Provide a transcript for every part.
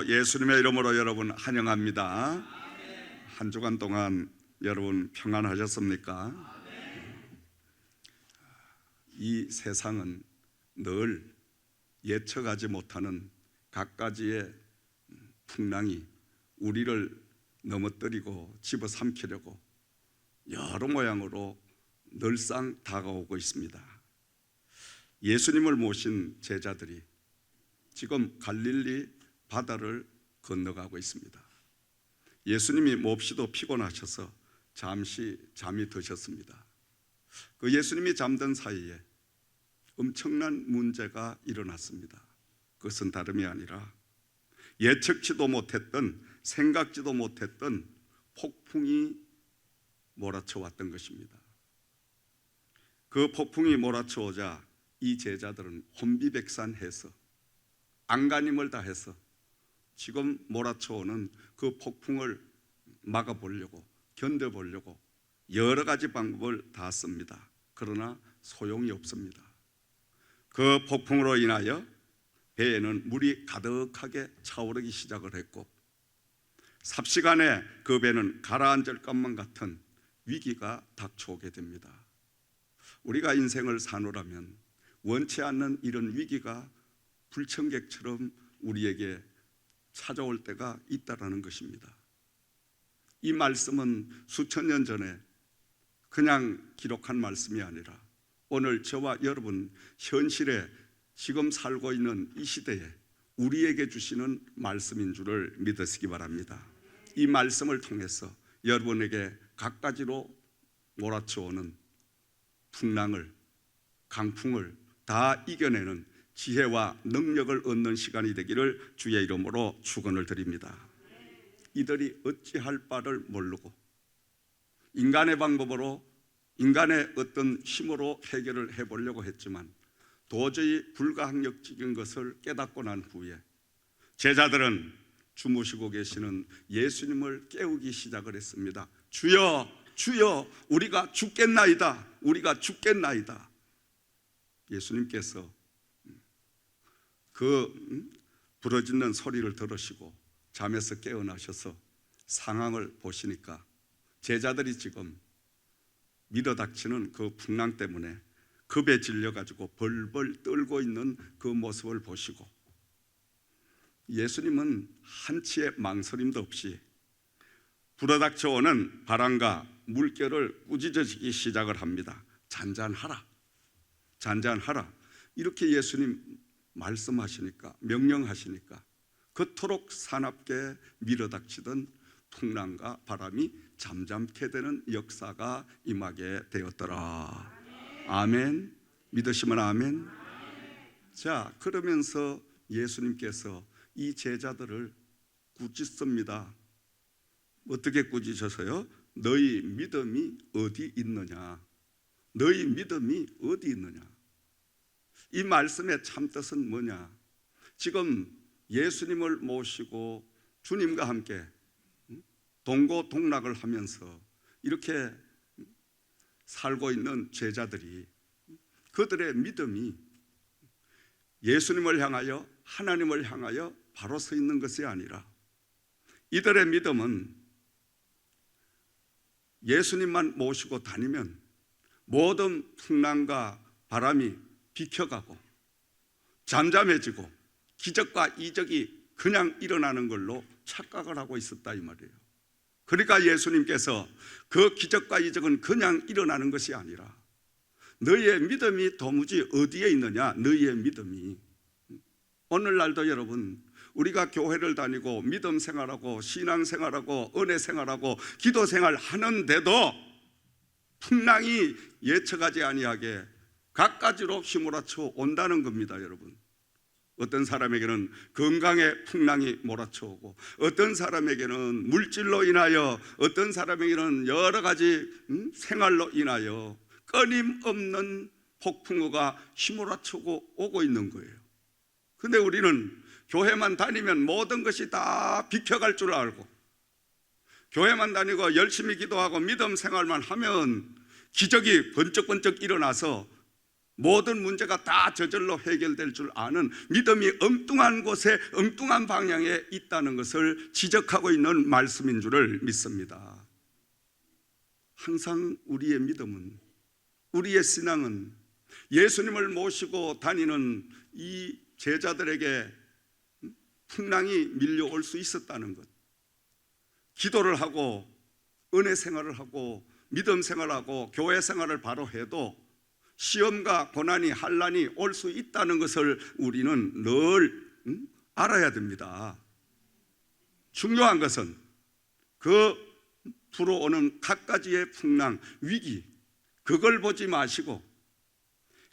예수님의 이름으로 여러분 환영합니다. 한 주간 동안 여러분 평안하셨습니까? 이 세상은 늘 예측하지 못하는 갖가지의 풍랑이 우리를 넘어뜨리고 집어삼키려고 여러 모양으로 늘상 다가오고 있습니다. 예수님을 모신 제자들이 지금 갈릴리 바다를 건너가고 있습니다. 예수님이 몹시도 피곤하셔서 잠시 잠이 드셨습니다. 그 예수님이 잠든 사이에 엄청난 문제가 일어났습니다. 그것은 다름이 아니라 예측치도 못했던, 생각지도 못했던 폭풍이 몰아쳐 왔던 것입니다. 그 폭풍이 몰아쳐 오자 이 제자들은 혼비백산해서 안간힘을 다해서 지금 몰아쳐 오는 그 폭풍을 막아보려고, 견뎌보려고 여러 가지 방법을 다 씁니다. 그러나 소용이 없습니다. 그 폭풍으로 인하여 배에는 물이 가득하게 차오르기 시작을 했고 삽시간에 그 배는 가라앉을 것만 같은 위기가 닥쳐오게 됩니다. 우리가 인생을 사노라면 원치 않는 이런 위기가 불청객처럼 우리에게 찾아올 때가 있다라는 것입니다. 이 말씀은 수천 년 전에 그냥 기록한 말씀이 아니라 오늘 저와 여러분 현실에 지금 살고 있는 이 시대에 우리에게 주시는 말씀인 줄을 믿으시기 바랍니다. 이 말씀을 통해서 여러분에게 갖가지로 몰아쳐오는 풍랑을, 강풍을 다 이겨내는 지혜와 능력을 얻는 시간이 되기를 주의 이름으로 축원을 드립니다. 이들이 어찌할 바를 모르고 인간의 방법으로, 인간의 어떤 힘으로 해결을 해보려고 했지만 도저히 불가항력적인 것을 깨닫고 난 후에 제자들은 주무시고 계시는 예수님을 깨우기 시작을 했습니다. 주여, 주여, 우리가 죽겠나이다, 우리가 죽겠나이다. 예수님께서 그 부러지는 소리를 들으시고 잠에서 깨어나셔서 상황을 보시니까 제자들이 지금 밀어닥치는 그 풍랑 때문에 급에 질려가지고 벌벌 떨고 있는 그 모습을 보시고 예수님은 한치의 망설임도 없이 불어닥쳐오는 바람과 물결을 꾸짖으시기 시작을 합니다. 잔잔하라, 잔잔하라. 이렇게 예수님 말씀하시니까, 명령하시니까 그토록 사납게 밀어닥치던 풍랑과 바람이 잠잠케 되는 역사가 임하게 되었더라. 아멘. 믿으시면 아멘. 자, 그러면서 예수님께서 이 제자들을 꾸짖습니다. 어떻게 꾸짖으셔서요? 너희 믿음이 어디 있느냐? 너희 믿음이 어디 있느냐? 이 말씀의 참뜻은 뭐냐? 지금 예수님을 모시고 주님과 함께 동고동락을 하면서 이렇게 살고 있는 제자들이 그들의 믿음이 예수님을 향하여, 하나님을 향하여 바로 서 있는 것이 아니라 이들의 믿음은 예수님만 모시고 다니면 모든 풍랑과 바람이 비켜가고 잠잠해지고 기적과 이적이 그냥 일어나는 걸로 착각을 하고 있었다 이 말이에요. 그러니까 예수님께서 그 기적과 이적은 그냥 일어나는 것이 아니라 너희의 믿음이 도무지 어디에 있느냐? 너희의 믿음이. 오늘날도 여러분 우리가 교회를 다니고 믿음 생활하고 신앙 생활하고 은혜 생활하고 기도 생활 하는데도 풍랑이 예측하지 아니하게 갖가지로 휘몰아쳐 온다는 겁니다. 여러분, 어떤 사람에게는 건강의 풍랑이 몰아쳐오고 어떤 사람에게는 물질로 인하여, 어떤 사람에게는 여러 가지 생활로 인하여 끊임없는 폭풍우가 휘몰아치고 오고 있는 거예요. 근데 우리는 교회만 다니면 모든 것이 다 비켜갈 줄 알고 교회만 다니고 열심히 기도하고 믿음 생활만 하면 기적이 번쩍번쩍 일어나서 모든 문제가 다 저절로 해결될 줄 아는 믿음이 엉뚱한 곳에 엉뚱한 방향에 있다는 것을 지적하고 있는 말씀인 줄을 믿습니다. 항상 우리의 믿음은, 우리의 신앙은 예수님을 모시고 다니는 이 제자들에게 풍랑이 밀려올 수 있었다는 것, 기도를 하고 은혜 생활을 하고 믿음 생활을 하고 교회 생활을 바로 해도 시험과 고난이 환난이 올 수 있다는 것을 우리는 늘 알아야 됩니다. 중요한 것은 그 불어오는 갖가지의 풍랑, 위기, 그걸 보지 마시고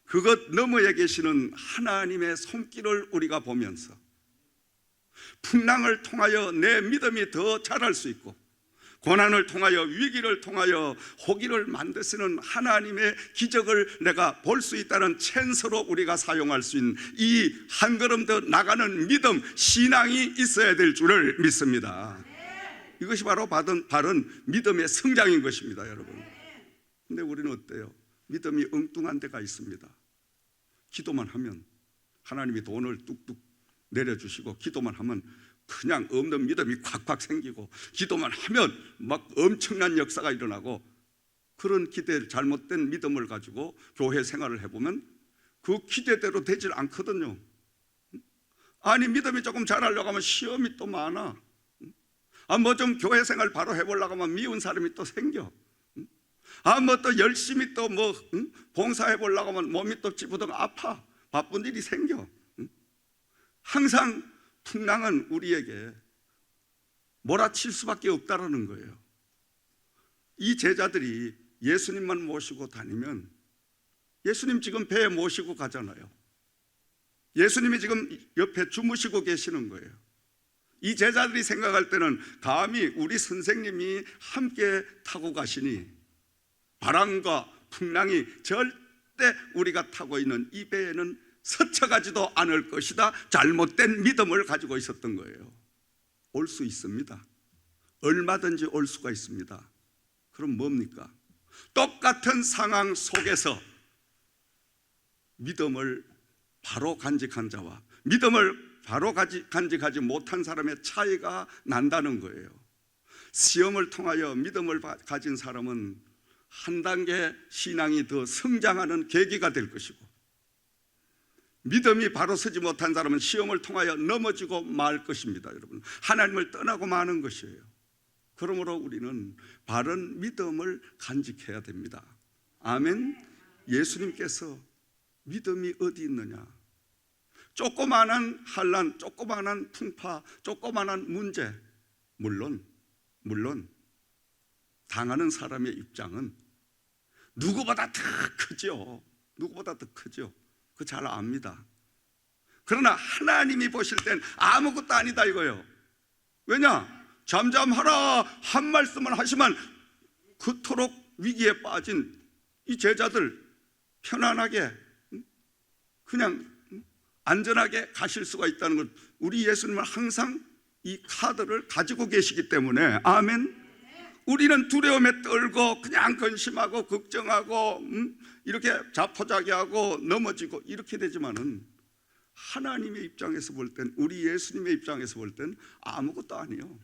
그것 너머에 계시는 하나님의 손길을 우리가 보면서 풍랑을 통하여 내 믿음이 더 자랄 수 있고 고난을 통하여 위기를 통하여 호기를 만드시는 하나님의 기적을 내가 볼 수 있다는 찬스로 우리가 사용할 수 있는 이 한 걸음 더 나가는 믿음, 신앙이 있어야 될 줄을 믿습니다. 이것이 바로 바른 믿음의 성장인 것입니다, 여러분. 근데 우리는 어때요? 믿음이 엉뚱한 데가 있습니다. 기도만 하면 하나님이 돈을 뚝뚝 내려주시고, 기도만 하면 그냥 없는 믿음이 콱콱 생기고, 기도만 하면 막 엄청난 역사가 일어나고, 그런 기대, 잘못된 믿음을 가지고 교회 생활을 해보면 그 기대대로 되질 않거든요. 아니, 믿음이 조금 자라려고 하면 시험이 또 많아. 뭐 좀 교회 생활 바로 해보려고 하면 미운 사람이 또 생겨. 뭐 또 열심히 또 봉사해 보려고 하면 몸이 또 찌부둥 아파. 바쁜 일이 생겨. 항상 풍랑은 우리에게 몰아칠 수밖에 없다라는 거예요. 이 제자들이 예수님만 모시고 다니면, 예수님 지금 배에 모시고 가잖아요. 예수님이 지금 옆에 주무시고 계시는 거예요. 이 제자들이 생각할 때는 감히 우리 선생님이 함께 타고 가시니 바람과 풍랑이 절대 우리가 타고 있는 이 배에는 스쳐가지도 않을 것이다, 잘못된 믿음을 가지고 있었던 거예요. 올 수 있습니다. 얼마든지 올 수가 있습니다. 그럼 뭡니까? 똑같은 상황 속에서 믿음을 바로 간직한 자와 믿음을 바로 간직하지 못한 사람의 차이가 난다는 거예요. 시험을 통하여 믿음을 가진 사람은 한 단계 신앙이 더 성장하는 계기가 될 것이고, 믿음이 바로 서지 못한 사람은 시험을 통하여 넘어지고 말 것입니다. 여러분, 하나님을 떠나고 마는 것이에요. 그러므로 우리는 바른 믿음을 간직해야 됩니다. 아멘. 예수님께서 믿음이 어디 있느냐? 조그마한 환난, 조그마한 풍파, 조그마한 문제, 물론 당하는 사람의 입장은 누구보다 더 크죠. 누구보다 더 크죠. 그거 잘 압니다. 그러나 하나님이 보실 땐 아무것도 아니다 이거예요. 왜냐? 잠잠하라 한 말씀을 하시면 그토록 위기에 빠진 이 제자들 편안하게 그냥 안전하게 가실 수가 있다는 것, 우리 예수님은 항상 이 카드를 가지고 계시기 때문에, 아멘. 우리는 두려움에 떨고 그냥 근심하고 걱정하고 이렇게 자포자기하고 넘어지고 이렇게 되지만은 하나님의 입장에서 볼 땐, 우리 예수님의 입장에서 볼 땐 아무것도 아니에요.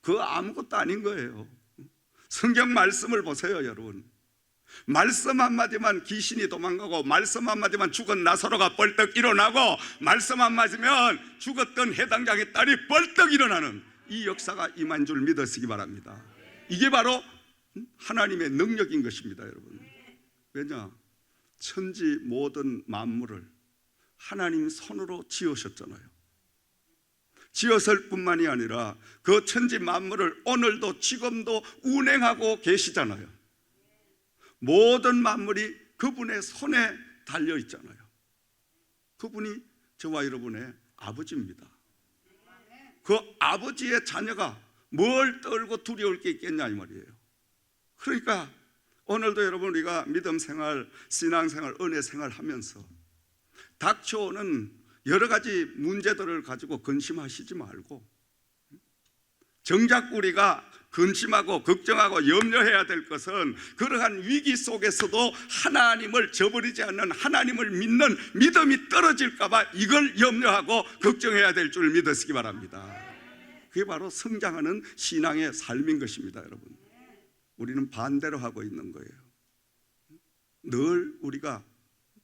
그 아무것도 아닌 거예요. 성경 말씀을 보세요, 여러분. 말씀 한마디만 귀신이 도망가고, 말씀 한마디만 죽은 나사로가 벌떡 일어나고, 말씀 한마디면 죽었던 해당장의 딸이 벌떡 일어나는 이 역사가 임한 줄 믿으시기 바랍니다. 이게 바로 하나님의 능력인 것입니다, 여러분. 왜냐? 천지 모든 만물을 하나님 손으로 지으셨잖아요. 지었을 뿐만이 아니라 그 천지 만물을 오늘도 지금도 운행하고 계시잖아요. 모든 만물이 그분의 손에 달려 있잖아요. 그분이 저와 여러분의 아버지입니다. 그 아버지의 자녀가 뭘 떨고 두려울 게 있겠냐 이 말이에요. 그러니까 오늘도 여러분, 우리가 믿음 생활, 신앙 생활, 은혜 생활 하면서 닥쳐오는 여러 가지 문제들을 가지고 근심하시지 말고 정작 우리가 근심하고 걱정하고 염려해야 될 것은 그러한 위기 속에서도 하나님을 저버리지 않는, 하나님을 믿는 믿음이 떨어질까 봐 이걸 염려하고 걱정해야 될 줄 믿으시기 바랍니다. 그게 바로 성장하는 신앙의 삶인 것입니다. 여러분, 우리는 반대로 하고 있는 거예요. 늘 우리가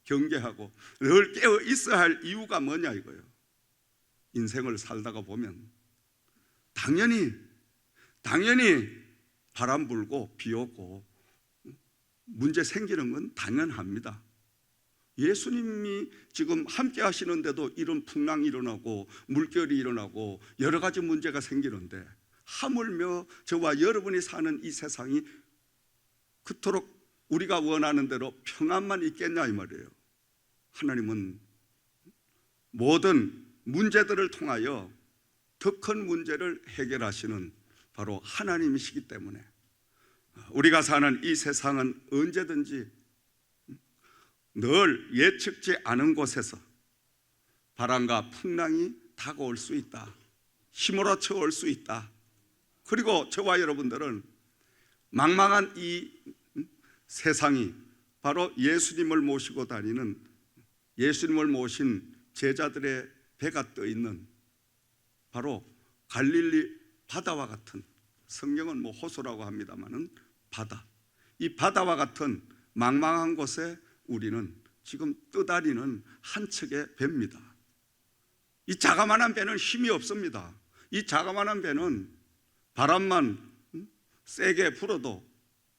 경계하고 늘 깨어 있어야 할 이유가 뭐냐 이거예요. 인생을 살다가 보면 당연히 바람 불고 비 오고 문제 생기는 건 당연합니다. 예수님이 지금 함께 하시는데도 이런 풍랑이 일어나고 물결이 일어나고 여러 가지 문제가 생기는데 하물며 저와 여러분이 사는 이 세상이 그토록 우리가 원하는 대로 평안만 있겠냐 이 말이에요. 하나님은 모든 문제들을 통하여 더 큰 문제를 해결하시는 바로 하나님이시기 때문에 우리가 사는 이 세상은 언제든지 늘 예측지 않은 곳에서 바람과 풍랑이 다가올 수 있다. 휘몰아쳐 올 수 있다. 그리고 저와 여러분들은 망망한 이 세상이 바로 예수님을 모시고 다니는, 예수님을 모신 제자들의 배가 떠 있는 바로 갈릴리 바다와 같은, 성경은 호수라고 합니다마는 바다, 이 바다와 같은 망망한 곳에 우리는 지금 떠다니는 한 척의 배입니다. 이 자그마한 배는 힘이 없습니다. 이 자그마한 배는 바람만 세게 불어도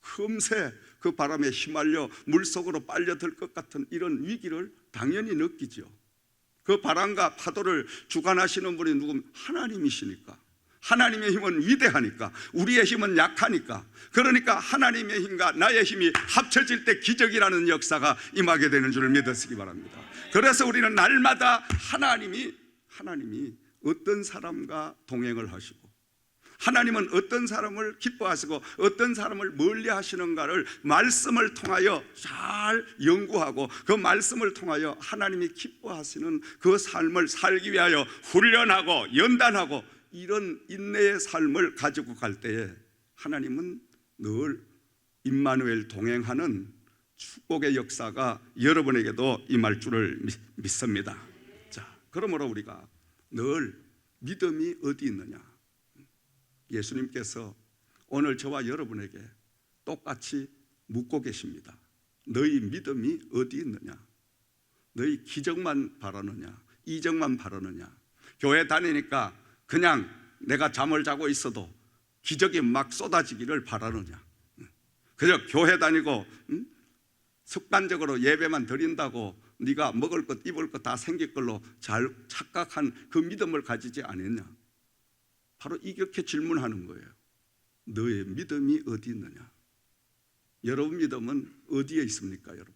금세 그 바람에 휘말려 물속으로 빨려들 것 같은 이런 위기를 당연히 느끼죠. 그 바람과 파도를 주관하시는 분이 누구면 하나님이시니까, 하나님의 힘은 위대하니까, 우리의 힘은 약하니까, 그러니까 하나님의 힘과 나의 힘이 합쳐질 때 기적이라는 역사가 임하게 되는 줄을 믿으시기 바랍니다. 그래서 우리는 날마다 하나님이 어떤 사람과 동행을 하시고, 하나님은 어떤 사람을 기뻐하시고 어떤 사람을 멀리 하시는가를 말씀을 통하여 잘 연구하고 그 말씀을 통하여 하나님이 기뻐하시는 그 삶을 살기 위하여 훈련하고 연단하고 이런 인내의 삶을 가지고 갈 때에 하나님은 늘 임마누엘 동행하는 축복의 역사가 여러분에게도 임할 줄을 믿습니다. 자, 그러므로 우리가 늘 믿음이 어디 있느냐, 예수님께서 오늘 저와 여러분에게 똑같이 묻고 계십니다. 너희 믿음이 어디 있느냐? 너희 기적만 바라느냐? 이적만 바라느냐? 교회 다니니까 그냥 내가 잠을 자고 있어도 기적이 막 쏟아지기를 바라느냐? 그저 교회 다니고 습관적으로 예배만 드린다고 네가 먹을 것 입을 것 다 생길 걸로 잘 착각한 그 믿음을 가지지 않았냐? 바로 이렇게 질문하는 거예요. 너의 믿음이 어디 있느냐? 여러분 믿음은 어디에 있습니까, 여러분?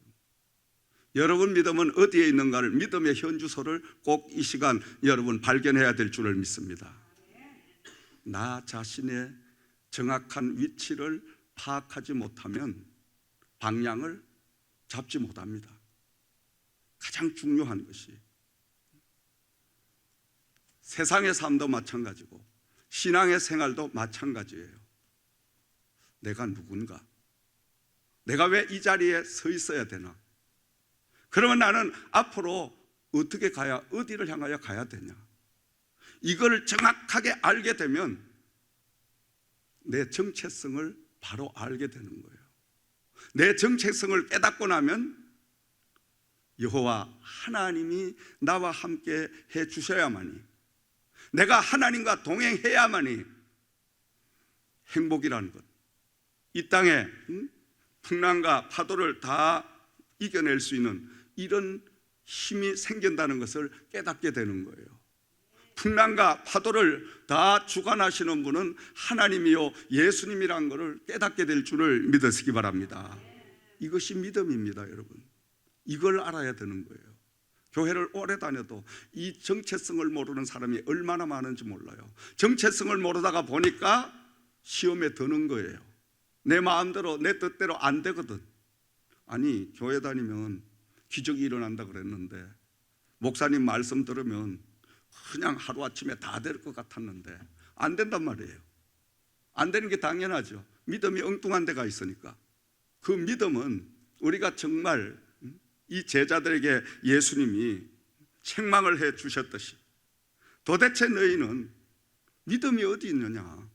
여러분 믿음은 어디에 있는가를, 믿음의 현주소를 꼭 이 시간 여러분 발견해야 될 줄을 믿습니다. 나 자신의 정확한 위치를 파악하지 못하면 방향을 잡지 못합니다. 가장 중요한 것이 세상의 삶도 마찬가지고 신앙의 생활도 마찬가지예요. 내가 누군가? 내가 왜 이 자리에 서 있어야 되나? 그러면 나는 앞으로 어떻게 가야, 어디를 향하여 가야 되냐? 이걸 정확하게 알게 되면 내 정체성을 바로 알게 되는 거예요. 내 정체성을 깨닫고 나면 여호와 하나님이 나와 함께 해 주셔야만이, 내가 하나님과 동행해야만이 행복이라는 것, 이 땅에 풍랑과 파도를 다 이겨낼 수 있는 이런 힘이 생긴다는 것을 깨닫게 되는 거예요. 풍랑과 파도를 다 주관하시는 분은 하나님이요 예수님이라는 것을 깨닫게 될 줄을 믿으시기 바랍니다. 이것이 믿음입니다, 여러분. 이걸 알아야 되는 거예요. 교회를 오래 다녀도 이 정체성을 모르는 사람이 얼마나 많은지 몰라요. 정체성을 모르다가 보니까 시험에 드는 거예요. 내 마음대로 내 뜻대로 안 되거든. 아니, 교회 다니면 기적이 일어난다 그랬는데 목사님 말씀 들으면 그냥 하루아침에 다 될 것 같았는데 안 된단 말이에요. 안 되는 게 당연하죠. 믿음이 엉뚱한 데가 있으니까. 그 믿음은 우리가 정말 이 제자들에게 예수님이 책망을 해 주셨듯이 도대체 너희는 믿음이 어디 있느냐?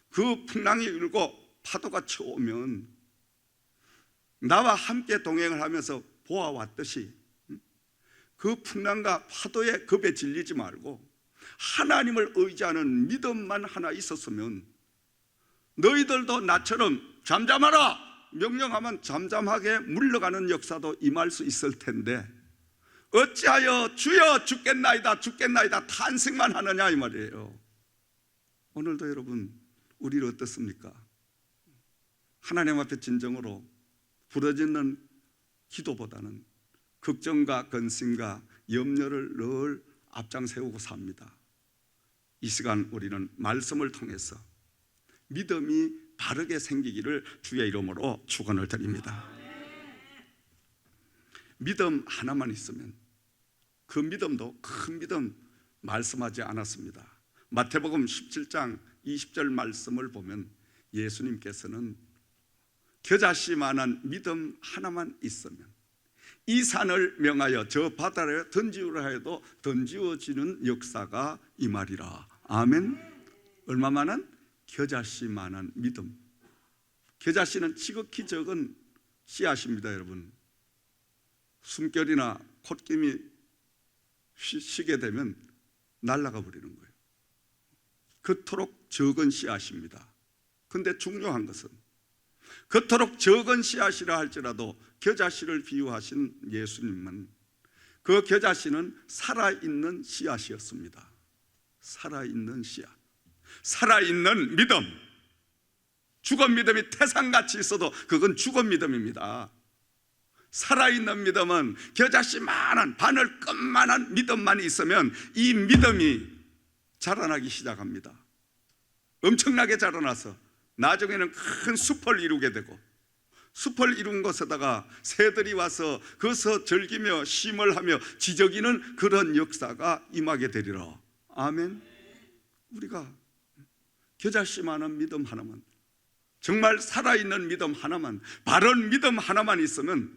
그 풍랑이 일고 파도가 쳐오면 나와 함께 동행을 하면서 보아왔듯이 그 풍랑과 파도의 겁에 질리지 말고 하나님을 의지하는 믿음만 하나 있었으면 너희들도 나처럼 잠잠하라 명령하면 잠잠하게 물러가는 역사도 임할 수 있을 텐데 어찌하여 주여 죽겠나이다 죽겠나이다 탄식만 하느냐 이 말이에요. 오늘도 여러분 우리는 어떻습니까? 하나님 앞에 진정으로 부르짖는 기도보다는 걱정과 근심과 염려를 늘 앞장 세우고 삽니다. 이 시간 우리는 말씀을 통해서 믿음이 바르게 생기기를 주의 이름으로 축원을 드립니다. 믿음 하나만 있으면 그 믿음도 큰 믿음 말씀하지 않았습니다. 마태복음 17장 20절 말씀을 보면 예수님께서는 겨자씨만한 믿음 하나만 있으면 이 산을 명하여 저 바다에 던지우라 해도 던지워지는 역사가 이 말이라. 아멘. 얼마만한? 겨자씨만한 믿음. 겨자씨는 지극히 적은 씨앗입니다. 여러분, 숨결이나 콧김이 쉬게 되면 날아가 버리는 거예요. 그토록 적은 씨앗입니다. 근데 중요한 것은 그토록 적은 씨앗이라 할지라도 겨자씨를 비유하신 예수님은 그 겨자씨는 살아있는 씨앗이었습니다. 살아있는 씨앗, 살아있는 믿음. 죽은 믿음이 태산같이 있어도 그건 죽은 믿음입니다. 살아있는 믿음은 겨자씨만한 바늘 끝만한 믿음만 있으면 이 믿음이 자라나기 시작합니다. 엄청나게 자라나서 나중에는 큰 숲을 이루게 되고 숲을 이룬 곳에다가 새들이 와서 거기서 즐기며 심을 하며 지저귀는 그런 역사가 임하게 되리라. 아멘. 우리가 겨자씨만한 믿음 하나만, 정말 살아있는 믿음 하나만, 바른 믿음 하나만 있으면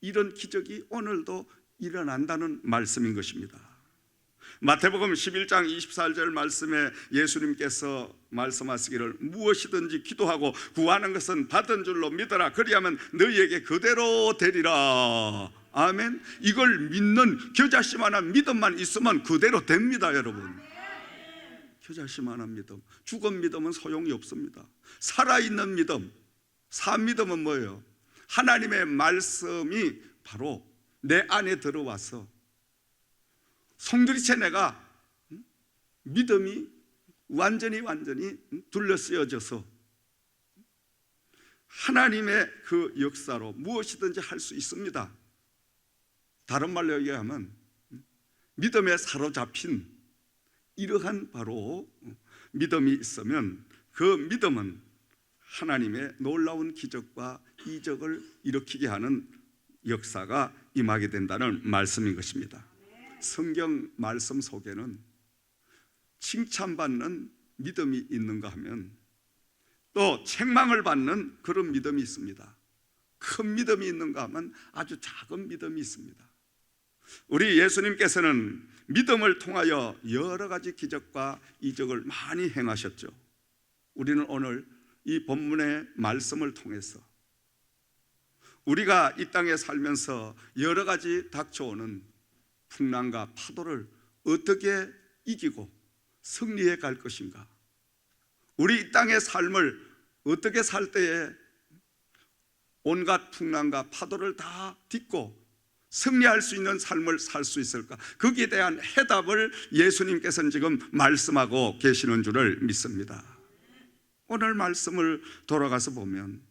이런 기적이 오늘도 일어난다는 말씀인 것입니다. 마태복음 11장 24절 말씀에 예수님께서 말씀하시기를 무엇이든지 기도하고 구하는 것은 받은 줄로 믿어라. 그리하면 너희에게 그대로 되리라. 아멘. 이걸 믿는 겨자씨만한 믿음만 있으면 그대로 됩니다. 여러분, 겨자씨만한 믿음. 죽은 믿음은 소용이 없습니다. 살아있는 믿음, 산 믿음은 뭐예요? 하나님의 말씀이 바로 내 안에 들어와서 송두리째 내가 믿음이 완전히 둘러쓰여져서 하나님의 그 역사로 무엇이든지 할 수 있습니다. 다른 말로 얘기하면 믿음에 사로잡힌 이러한 바로 믿음이 있으면 그 믿음은 하나님의 놀라운 기적과 이적을 일으키게 하는 역사가 임하게 된다는 말씀인 것입니다. 성경 말씀 속에는 칭찬받는 믿음이 있는가 하면 또 책망을 받는 그런 믿음이 있습니다. 큰 믿음이 있는가 하면 아주 작은 믿음이 있습니다. 우리 예수님께서는 믿음을 통하여 여러 가지 기적과 이적을 많이 행하셨죠. 우리는 오늘 이 본문의 말씀을 통해서 우리가 이 땅에 살면서 여러 가지 닥쳐오는 풍랑과 파도를 어떻게 이기고 승리해 갈 것인가, 우리 이 땅의 삶을 어떻게 살 때에 온갖 풍랑과 파도를 다 딛고 승리할 수 있는 삶을 살 수 있을까, 거기에 대한 해답을 예수님께서는 지금 말씀하고 계시는 줄을 믿습니다. 오늘 말씀을 돌아가서 보면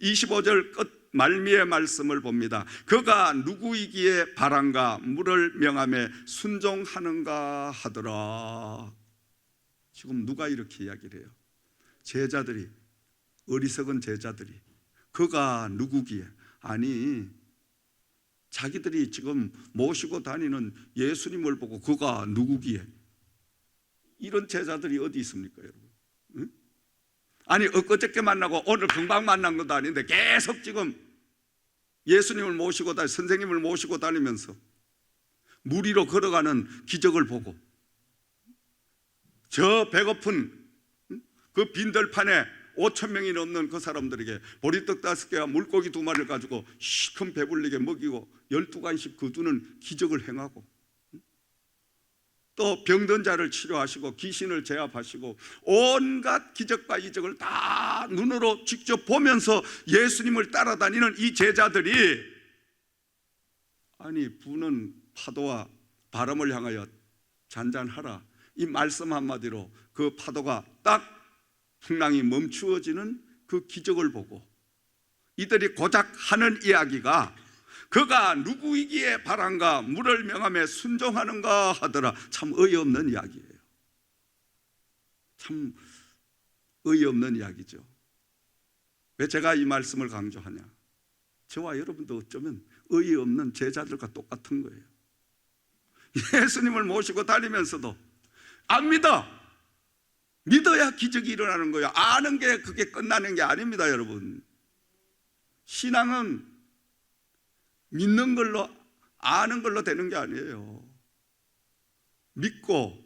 25절 끝 말미의 말씀을 봅니다. 그가 누구이기에 바람과 물을 명함에 순종하는가 하더라. 지금 누가 이렇게 이야기를 해요? 제자들이, 어리석은 제자들이 그가 누구기에, 아니 자기들이 지금 모시고 다니는 예수님을 보고 그가 누구기에, 이런 제자들이 어디 있습니까 여러분? 응? 아니 엊그저께 만나고 오늘 금방 만난 것도 아닌데 계속 지금 예수님을 모시고 선생님을 모시고 다니면서 물 위로 걸어가는 기적을 보고 저 배고픈 그 빈들판에 5,000명이 넘는 그 사람들에게 보리떡 5개와 물고기 2마리를 가지고 시큰 배불리게 먹이고 12간씩 거두는 기적을 행하고 또 병든 자를 치료하시고 귀신을 제압하시고 온갖 기적과 이적을 다 눈으로 직접 보면서 예수님을 따라다니는 이 제자들이 아니 부는 파도와 바람을 향하여 잔잔하라, 이 말씀 한마디로 그 파도가 딱 풍랑이 멈추어지는 그 기적을 보고 이들이 고작 하는 이야기가 그가 누구이기에 바람과 물을 명함에 순종하는가 하더라. 참 어이없는 이야기예요. 참 어이없는 이야기죠. 왜 제가 이 말씀을 강조하냐? 저와 여러분도 어쩌면 어이없는 제자들과 똑같은 거예요. 예수님을 모시고 다니면서도 안 믿어. 믿어야 기적이 일어나는 거예요. 아는 게 그게 끝나는 게 아닙니다, 여러분. 신앙은 믿는 걸로, 아는 걸로 되는 게 아니에요. 믿고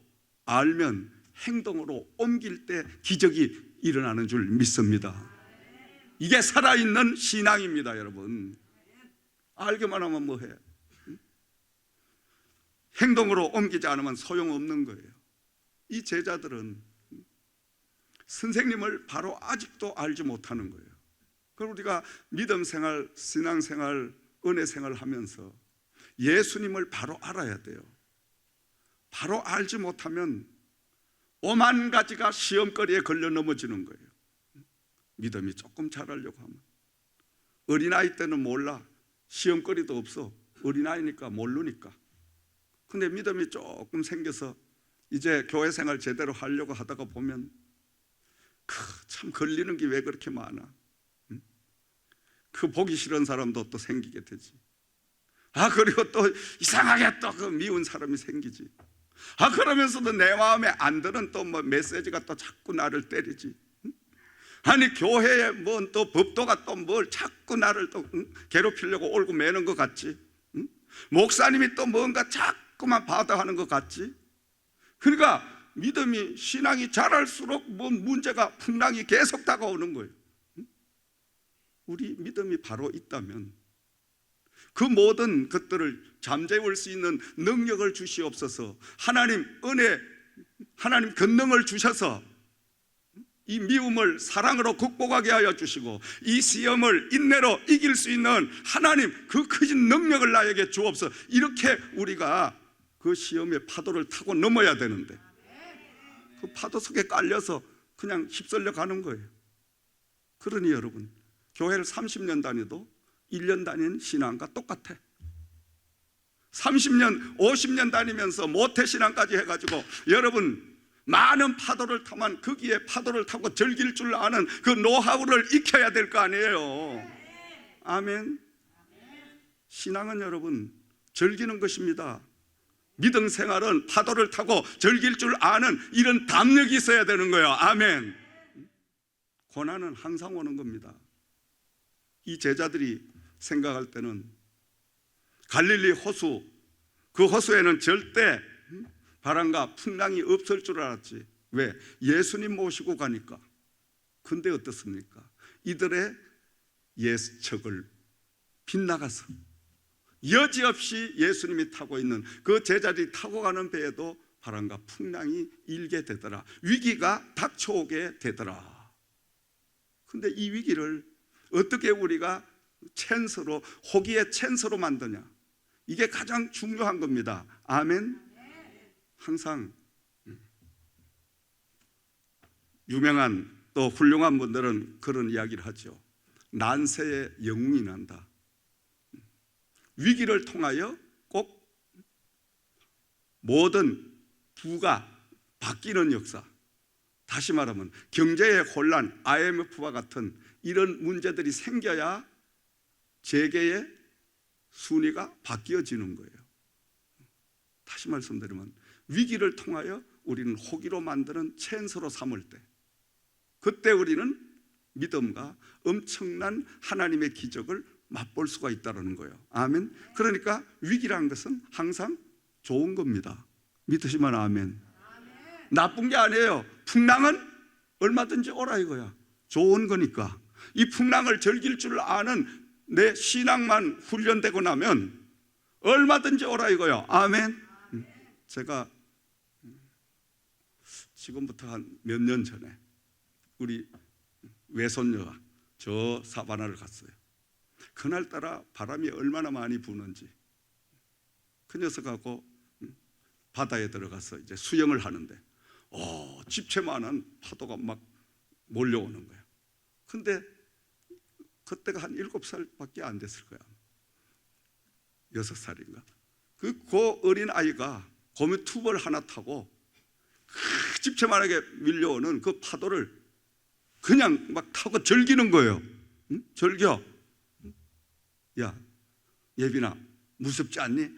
알면 행동으로 옮길 때 기적이 일어나는 줄 믿습니다. 이게 살아있는 신앙입니다, 여러분. 알기만 하면 뭐해? 행동으로 옮기지 않으면 소용없는 거예요. 이 제자들은 선생님을 바로 아직도 알지 못하는 거예요. 그럼 우리가 믿음 생활, 신앙 생활, 은혜 생활을 하면서 예수님을 바로 알아야 돼요. 바로 알지 못하면 오만 가지가 시험거리에 걸려 넘어지는 거예요. 믿음이 조금 잘하려고 하면 어린아이 때는 몰라. 시험거리도 없어. 어린아이니까 모르니까. 근데 믿음이 조금 생겨서 이제 교회 생활 제대로 하려고 하다가 보면 참 걸리는 게 왜 그렇게 많아? 그 보기 싫은 사람도 또 생기게 되지. 그리고 또 이상하게 또 그 미운 사람이 생기지. 그러면서도 내 마음에 안 드는 또 뭐 메시지가 또 자꾸 나를 때리지. 아니 교회에 뭔 또 법도가 또 뭘 자꾸 나를 또 괴롭히려고 올고 매는 것 같지. 목사님이 또 뭔가 자꾸만 받아하는 것 같지. 그러니까 믿음이, 신앙이 자랄수록 뭔 문제가, 풍랑이 계속 다가오는 거예요. 우리 믿음이 바로 있다면 그 모든 것들을 잠재울 수 있는 능력을 주시옵소서. 하나님 은혜, 하나님 권능을 주셔서 이 미움을 사랑으로 극복하게 하여 주시고 이 시험을 인내로 이길 수 있는 하나님 그 크신 능력을 나에게 주옵소서. 이렇게 우리가 그 시험의 파도를 타고 넘어야 되는데 그 파도 속에 깔려서 그냥 휩쓸려 가는 거예요. 그러니 여러분, 교회를 30년 다녀도 1년 다닌 신앙과 똑같아. 30년, 50년 다니면서 모태신앙까지 해가지고 여러분 많은 파도를 타만 거기에 파도를 타고 즐길 줄 아는 그 노하우를 익혀야 될 거 아니에요. 아멘. 신앙은 여러분 즐기는 것입니다. 믿음 생활은 파도를 타고 즐길 줄 아는 이런 담력이 있어야 되는 거예요. 아멘. 고난은 항상 오는 겁니다. 이 제자들이 생각할 때는 갈릴리 호수, 그 호수에는 절대 바람과 풍랑이 없을 줄 알았지. 왜? 예수님 모시고 가니까. 근데 어떻습니까? 이들의 예측을 빗나가서 여지없이 예수님이 타고 있는 그 제자들이 타고 가는 배에도 바람과 풍랑이 일게 되더라. 위기가 닥쳐오게 되더라. 근데 이 위기를 어떻게 우리가 찬스로, 호기의 찬스로 만드냐? 이게 가장 중요한 겁니다. 아멘. 항상 유명한 또 훌륭한 분들은 그런 이야기를 하죠. 난세에 영웅이 난다. 위기를 통하여 꼭 모든 부가 바뀌는 역사. 다시 말하면 경제의 혼란, IMF와 같은 이런 문제들이 생겨야 재계의 순위가 바뀌어지는 거예요. 다시 말씀드리면 위기를 통하여 우리는 호기로 만드는 찬스로 삼을 때 그때 우리는 믿음과 엄청난 하나님의 기적을 맛볼 수가 있다는 거예요. 아멘. 그러니까 위기라는 것은 항상 좋은 겁니다. 믿으시면 아멘. 나쁜 게 아니에요. 풍랑은 얼마든지 오라 이거야. 좋은 거니까. 이 풍랑을 즐길 줄 아는 내 신앙만 훈련되고 나면 얼마든지 오라 이거요. 아멘. 제가 지금부터 한 몇 년 전에 우리 외손녀가 저 사바나를 갔어요. 그날따라 바람이 얼마나 많이 부는지 그 녀석하고 바다에 들어가서 이제 수영을 하는데 집채만한 파도가 막 몰려오는 거야. 근데 그때가 한 7살밖에 안 됐을 거야. 6살인가. 그 어린 아이가 고무튜브를 하나 타고 집채만하게 밀려오는 그 파도를 그냥 막 타고 즐기는 거예요. 응? 즐겨. 야, 예빈아, 무섭지 않니?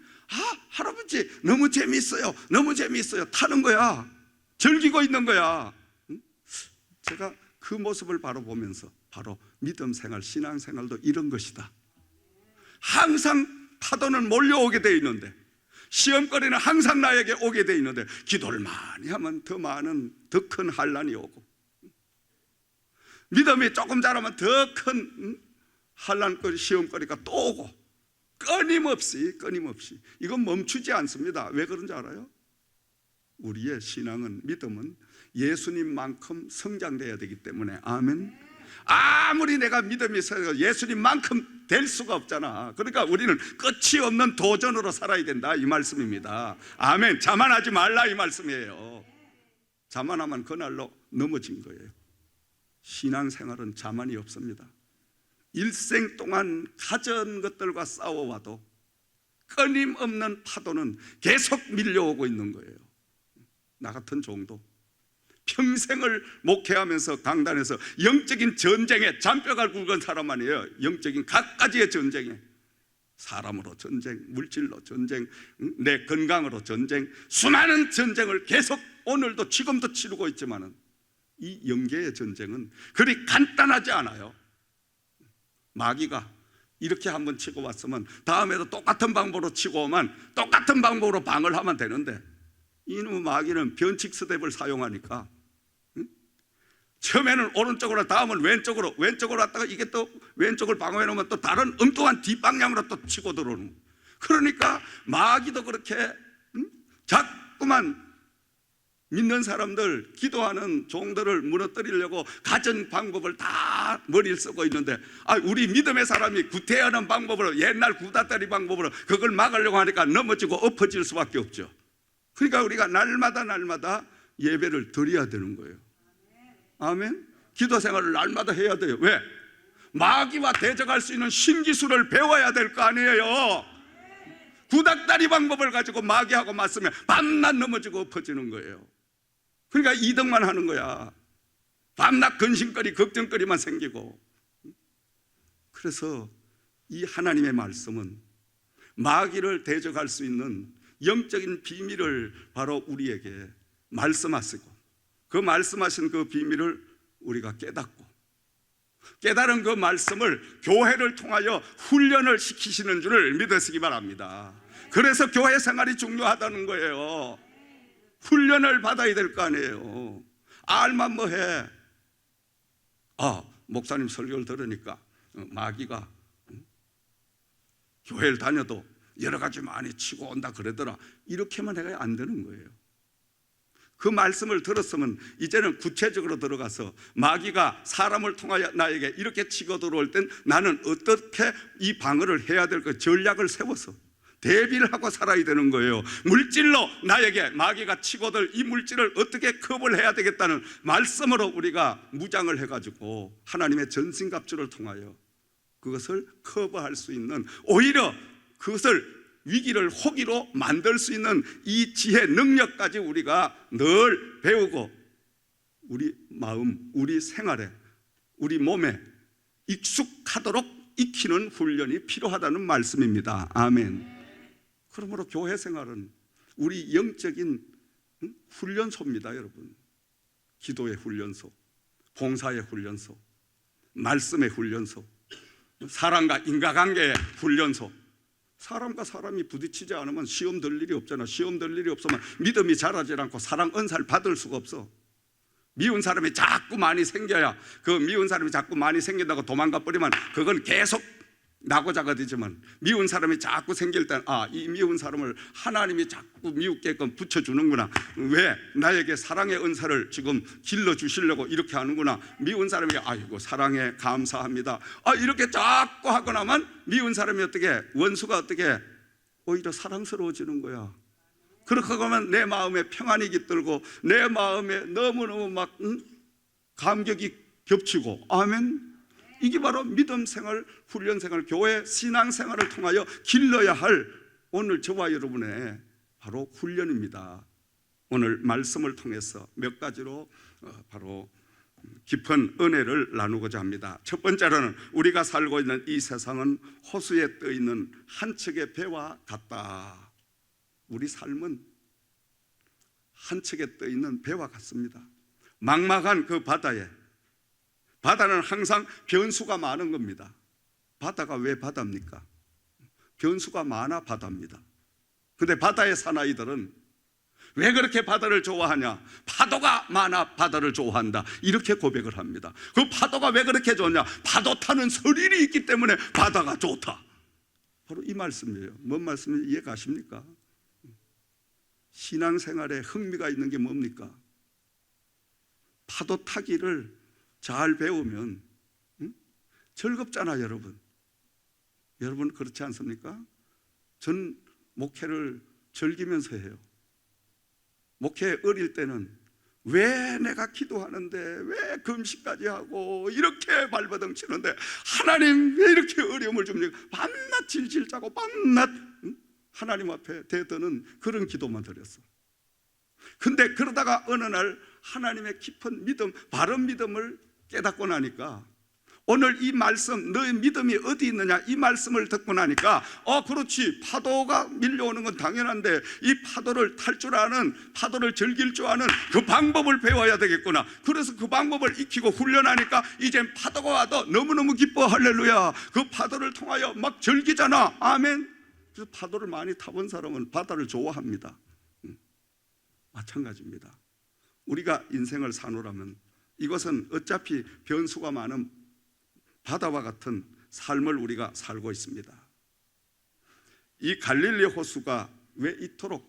할아버지, 너무 재미있어요. 너무 재미있어요. 타는 거야. 즐기고 있는 거야. 응? 제가 그 모습을 바로 보면서 바로 믿음 생활, 신앙 생활도 이런 것이다. 항상 파도는 몰려오게 돼 있는데, 시험거리는 항상 나에게 오게 돼 있는데, 기도를 많이 하면 더 많은, 더 큰 환난이 오고, 믿음이 조금 자라면 더 큰 환난거리, 시험거리가 또 오고, 끊임없이 이건 멈추지 않습니다. 왜 그런지 알아요? 우리의 신앙은, 믿음은 예수님만큼 성장돼야 되기 때문에. 아멘. 아무리 내가 믿음이 있어도 예수님만큼 될 수가 없잖아. 그러니까 우리는 끝이 없는 도전으로 살아야 된다, 이 말씀입니다. 아멘. 자만하지 말라, 이 말씀이에요. 자만하면 그날로 넘어진 거예요. 신앙생활은 자만이 없습니다. 일생 동안 가진 것들과 싸워와도 끊임없는 파도는 계속 밀려오고 있는 거예요. 나 같은 종도 평생을 목회하면서 강단에서 영적인 전쟁에 잔뼈가 굵은 사람 아니에요. 영적인 각가지의 전쟁에, 사람으로 전쟁, 물질로 전쟁, 내 건강으로 전쟁, 수많은 전쟁을 계속 오늘도 지금도 치르고 있지만은 이 영계의 전쟁은 그리 간단하지 않아요. 마귀가 이렇게 한번 치고 왔으면 다음에도 똑같은 방법으로 치고 오면 똑같은 방법으로 방을 하면 되는데, 이놈의 마귀는 변칙 스텝을 사용하니까 처음에는 오른쪽으로, 다음은 왼쪽으로 왔다가 이게 또 왼쪽을 방어해 놓으면 또 다른 엉뚱한 뒷방향으로 또 치고 들어오는. 그러니까 마귀도 그렇게 자꾸만 믿는 사람들, 기도하는 종들을 무너뜨리려고 가진 방법을 다 머리를 쓰고 있는데, 우리 믿음의 사람이 구태하는 방법으로, 옛날 구다다리 방법으로 그걸 막으려고 하니까 넘어지고 엎어질 수밖에 없죠. 그러니까 우리가 날마다 예배를 드려야 되는 거예요. 아멘. 기도 생활을 날마다 해야 돼요. 왜? 마귀와 대적할 수 있는 신기술을 배워야 될 거 아니에요. 구닥다리 방법을 가지고 마귀하고 맞으면 밤낮 넘어지고 엎어지는 거예요. 그러니까 이득만 하는 거야. 밤낮 근심거리, 걱정거리만 생기고. 그래서 이 하나님의 말씀은 마귀를 대적할 수 있는 영적인 비밀을 바로 우리에게 말씀하시고, 그 말씀하신 그 비밀을 우리가 깨닫고, 깨달은 그 말씀을 교회를 통하여 훈련을 시키시는 줄을 믿으시기 바랍니다. 그래서 교회 생활이 중요하다는 거예요. 훈련을 받아야 될 거 아니에요. 알만 뭐해. 목사님 설교를 들으니까 마귀가 교회를 다녀도 여러 가지 많이 치고 온다 그러더라. 이렇게만 해야 안 되는 거예요. 그 말씀을 들었으면 이제는 구체적으로 들어가서 마귀가 사람을 통하여 나에게 이렇게 치고 들어올 땐 나는 어떻게 이 방어를 해야 될까, 전략을 세워서 대비를 하고 살아야 되는 거예요. 물질로 나에게 마귀가 치고들 이 물질을 어떻게 커버를 해야 되겠다는 말씀으로 우리가 무장을 해가지고 하나님의 전신갑주를 통하여 그것을 커버할 수 있는, 오히려 그것을 위기를 호기로 만들 수 있는 이 지혜, 능력까지 우리가 늘 배우고 우리 마음, 우리 생활에, 우리 몸에 익숙하도록 익히는 훈련이 필요하다는 말씀입니다. 아멘. 그러므로 교회 생활은 우리 영적인 훈련소입니다, 여러분. 기도의 훈련소, 봉사의 훈련소, 말씀의 훈련소, 사람과 인과관계의 훈련소. 사람과 사람이 부딪히지 않으면 시험 들 일이 없잖아. 시험 들 일이 없으면 믿음이 자라지 않고 사랑 은사를 받을 수가 없어. 미운 사람이 자꾸 많이 생겨야, 그 미운 사람이 자꾸 많이 생긴다고 도망가 버리면 그건 계속 낙오자가 되지만, 미운 사람이 자꾸 생길 때는 이 미운 사람을 하나님이 자꾸 미웃게끔 붙여주는구나, 왜 나에게 사랑의 은사를 지금 길러주시려고 이렇게 하는구나, 미운 사람이 아이고 사랑해 감사합니다, 이렇게 자꾸 하고 나면 미운 사람이 어떻게, 원수가 어떻게 오히려 사랑스러워지는 거야. 그렇게 하면 내 마음에 평안이 깃들고 내 마음에 너무너무 막 감격이 겹치고, 아멘. 이게 바로 믿음 생활, 훈련 생활, 교회 신앙 생활을 통하여 길러야 할 오늘 저와 여러분의 바로 훈련입니다. 오늘 말씀을 통해서 몇 가지로 바로 깊은 은혜를 나누고자 합니다. 첫 번째로는 우리가 살고 있는 이 세상은 호수에 떠 있는 한 척의 배와 같다. 우리 삶은 한 척에 떠 있는 배와 같습니다. 막막한 그 바다에, 바다는 항상 변수가 많은 겁니다. 바다가 왜 바다입니까? 변수가 많아 바다입니다. 근데 바다의 사나이들은 왜 그렇게 바다를 좋아하냐? 파도가 많아 바다를 좋아한다, 이렇게 고백을 합니다. 그 파도가 왜 그렇게 좋냐? 파도 타는 스릴이 있기 때문에 바다가 좋다. 바로 이 말씀이에요. 뭔 말씀인지 이해 가십니까? 신앙생활에 흥미가 있는 게 뭡니까? 파도 타기를 잘 배우면 즐겁잖아, 여러분. 여러분 그렇지 않습니까? 전 목회를 즐기면서 해요. 목회 어릴 때는 왜 내가 기도하는데 왜 금식까지 하고 이렇게 발버둥 치는데 하나님 왜 이렇게 어려움을 줍니까? 밤낮 질질 짜고 밤낮 하나님 앞에 대드는 그런 기도만 드렸어. 근데 그러다가 어느 날 하나님의 깊은 믿음, 바른 믿음을 깨닫고 나니까, 오늘 이 말씀, 너의 믿음이 어디 있느냐, 이 말씀을 듣고 나니까 그렇지, 파도가 밀려오는 건 당연한데 이 파도를 탈 줄 아는, 파도를 즐길 줄 아는 그 방법을 배워야 되겠구나. 그래서 그 방법을 익히고 훈련하니까 이젠 파도가 와도 너무너무 기뻐. 할렐루야. 그 파도를 통하여 막 즐기잖아. 아멘. 그래서 파도를 많이 타본 사람은 바다를 좋아합니다. 마찬가지입니다. 우리가 인생을 사노라면 이것은 어차피 변수가 많은 바다와 같은 삶을 우리가 살고 있습니다. 이 갈릴리 호수가 왜 이토록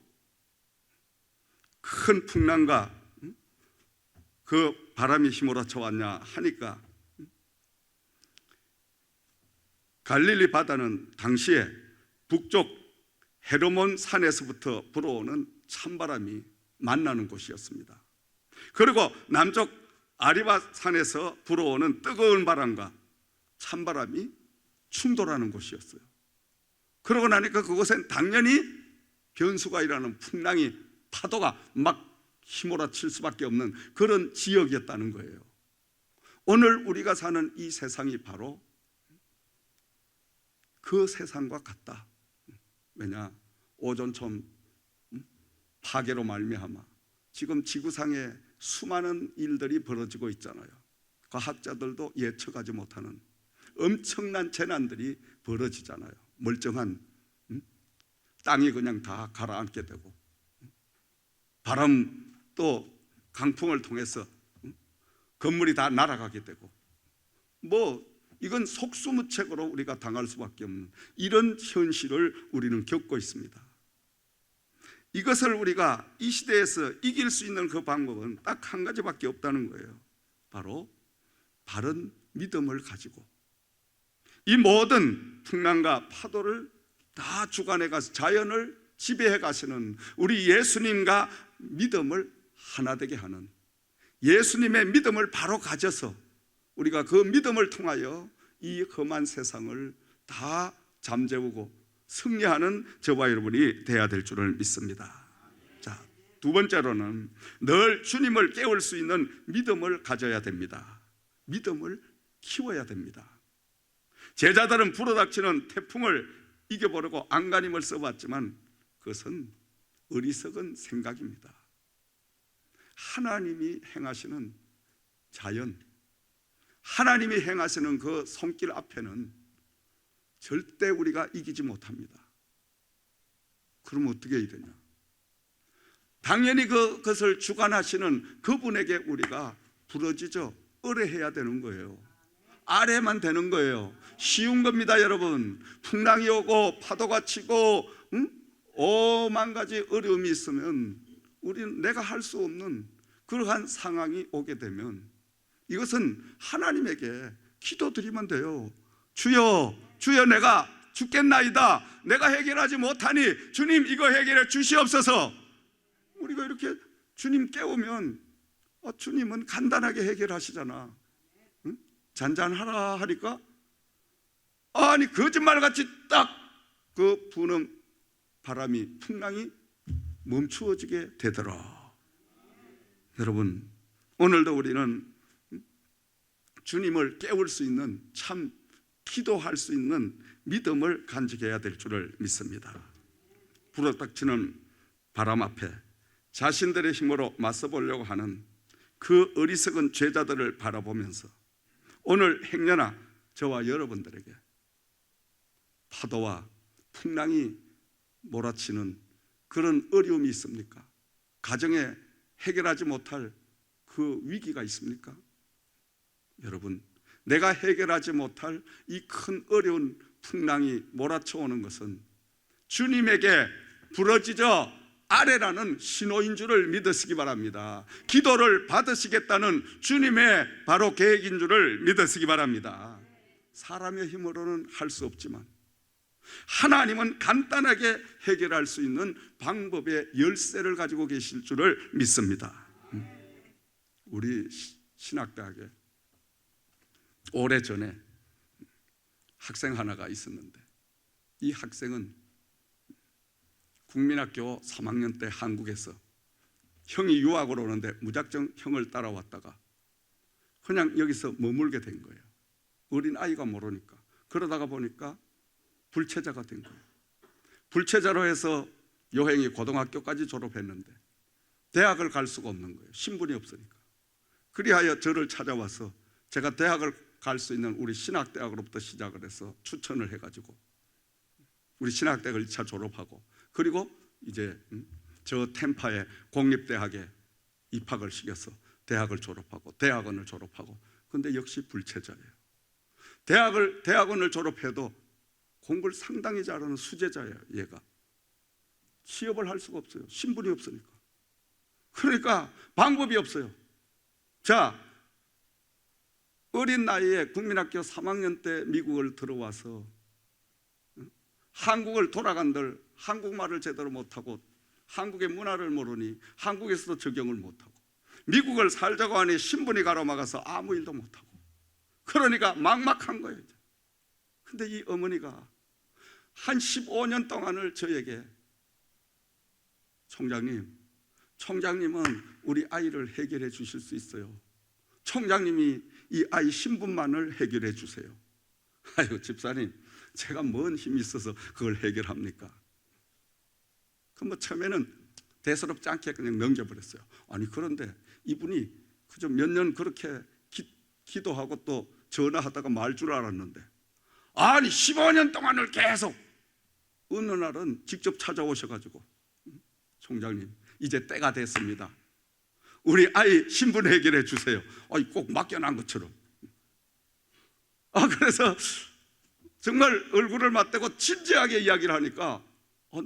큰 풍랑과 그 바람이 휘몰아쳐 왔냐 하니까, 갈릴리 바다는 당시에 북쪽 헤르몬 산에서부터 불어오는 찬바람이 만나는 곳이었습니다. 그리고 남쪽 아리바 산에서 불어오는 뜨거운 바람과 찬바람이 충돌하는 곳이었어요. 그러고 나니까 그곳엔 당연히 변수가 일어나는, 풍랑이, 파도가 막 휘몰아칠 수밖에 없는 그런 지역이었다는 거예요. 오늘 우리가 사는 이 세상이 바로 그 세상과 같다. 왜냐? 오존층 파괴로 말미암아 지금 지구상에 수많은 일들이 벌어지고 있잖아요. 과학자들도 예측하지 못하는 엄청난 재난들이 벌어지잖아요. 멀쩡한 땅이 그냥 다 가라앉게 되고, 바람 또 강풍을 통해서 건물이 다 날아가게 되고, 이건 속수무책으로 우리가 당할 수밖에 없는 이런 현실을 우리는 겪고 있습니다. 이것을 우리가 이 시대에서 이길 수 있는 그 방법은 딱 한 가지밖에 없다는 거예요. 바로 바른 믿음을 가지고 이 모든 풍랑과 파도를 다 주관해 가서 자연을 지배해 가시는 우리 예수님과 믿음을 하나 되게 하는, 예수님의 믿음을 바로 가져서 우리가 그 믿음을 통하여 이 험한 세상을 다 잠재우고 승리하는 저와 여러분이 되어야 될 줄을 믿습니다. 자, 두 번째로는 늘 주님을 깨울 수 있는 믿음을 가져야 됩니다. 믿음을 키워야 됩니다. 제자들은 불어닥치는 태풍을 이겨보려고 안간힘을 써봤지만 그것은 어리석은 생각입니다. 하나님이 행하시는 자연, 하나님이 행하시는 그 손길 앞에는 절대 우리가 이기지 못합니다. 그럼 어떻게 해야 되냐? 당연히 그것을 주관하시는 그분에게 우리가 부러지죠. 의뢰해야 되는 거예요. 아래만 되는 거예요. 쉬운 겁니다, 여러분. 풍랑이 오고 파도가 치고 오만 가지 어려움이 있으면 우리는 내가 할 수 없는 그러한 상황이 오게 되면 이것은 하나님에게 기도드리면 돼요. 주여, 주여, 내가 죽겠나이다. 내가 해결하지 못하니 주님 이거 해결해 주시옵소서. 우리가 이렇게 주님 깨우면 주님은 간단하게 해결하시잖아. 응? 잔잔하라 하니까 아니 거짓말같이 딱 그 부는 바람이 풍랑이 멈추어지게 되더라. 여러분, 오늘도 우리는 주님을 깨울 수 있는, 참 기도할 수 있는 믿음을 간직해야 될 줄을 믿습니다. 불어닥치는 바람 앞에 자신들의 힘으로 맞서보려고 하는 그 어리석은 죄자들을 바라보면서 오늘 행여나 저와 여러분들에게 파도와 풍랑이 몰아치는 그런 어려움이 있습니까? 가정에 해결하지 못할 그 위기가 있습니까? 여러분, 내가 해결하지 못할 이 큰 어려운 풍랑이 몰아쳐오는 것은 주님에게 부러지죠 아래라는 신호인 줄을 믿으시기 바랍니다. 기도를 받으시겠다는 주님의 바로 계획인 줄을 믿으시기 바랍니다. 사람의 힘으로는 할 수 없지만 하나님은 간단하게 해결할 수 있는 방법의 열쇠를 가지고 계실 줄을 믿습니다. 우리 신학대학에 오래전에 학생 하나가 있었는데 이 학생은 국민학교 3학년 때 한국에서 형이 유학을 오는데 무작정 형을 따라왔다가 그냥 여기서 머물게 된 거예요. 어린 아이가 모르니까. 그러다가 보니까 불체자가 된 거예요. 불체자로 해서 여행이 고등학교까지 졸업했는데 대학을 갈 수가 없는 거예요. 신분이 없으니까. 그리하여 저를 찾아와서 제가 대학을 갈 수 있는 우리 신학대학으로부터 시작을 해서 추천을 해가지고 우리 신학대학을 1차 졸업하고 그리고 이제 저 템파의 공립대학에 입학을 시켜서 대학을 졸업하고 대학원을 졸업하고 근데 역시 불체자예요. 대학원을 졸업해도 공부를 상당히 잘하는 수재자예요. 얘가 취업을 할 수가 없어요. 신분이 없으니까. 그러니까 방법이 없어요. 자, 어린 나이에 국민학교 3학년 때 미국을 들어와서 한국을 돌아간들 한국말을 제대로 못하고 한국의 문화를 모르니 한국에서도 적용을 못하고 미국을 살자고 하니 신분이 가로막아서 아무 일도 못하고 그러니까 막막한 거예요. 근데 이 어머니가 한 15년 동안을 저에게 총장님은 우리 아이를 해결해 주실 수 있어요. 총장님이 이 아이 신분만을 해결해 주세요. 아유 집사님, 제가 뭔 힘이 있어서 그걸 해결합니까? 그럼 처음에는 대수롭지 않게 그냥 넘겨버렸어요. 아니 그런데 이분이 그저 몇 년 그렇게 기도하고 또 전화하다가 말 줄 알았는데 아니 15년 동안을 계속 어느 날은 직접 찾아오셔가지고 총장님 이제 때가 됐습니다. 우리 아이 신분 해결해 주세요. 꼭 맡겨놓은 것처럼. 그래서 정말 얼굴을 맞대고 진지하게 이야기를 하니까